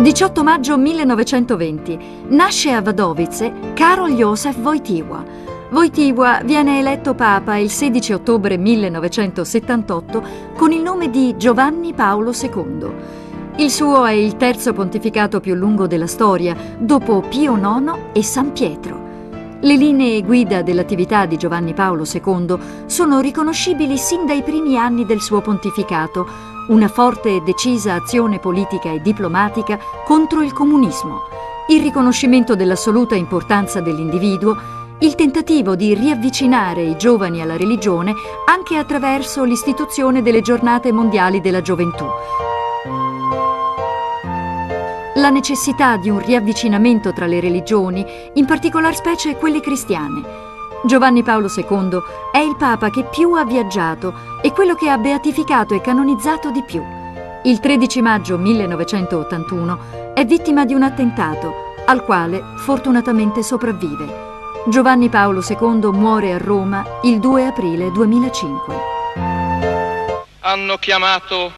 18 maggio 1920 nasce a Wadowice Karol Józef Wojtyła. Wojtyła viene eletto papa il 16 ottobre 1978 con il nome di Giovanni Paolo II. Il suo è il terzo pontificato più lungo della storia, dopo Pio IX e San Pietro. Le linee guida dell'attività di Giovanni Paolo II sono riconoscibili sin dai primi anni del suo pontificato: una forte e decisa azione politica e diplomatica contro il comunismo, il riconoscimento dell'assoluta importanza dell'individuo, il tentativo di riavvicinare i giovani alla religione anche attraverso l'istituzione delle giornate mondiali della gioventù. La necessità di un riavvicinamento tra le religioni, in particolar specie quelle cristiane. Giovanni Paolo II è il Papa che più ha viaggiato e quello che ha beatificato e canonizzato di più. Il 13 maggio 1981 è vittima di un attentato, al quale fortunatamente sopravvive. Giovanni Paolo II muore a Roma il 2 aprile 2005. Hanno chiamato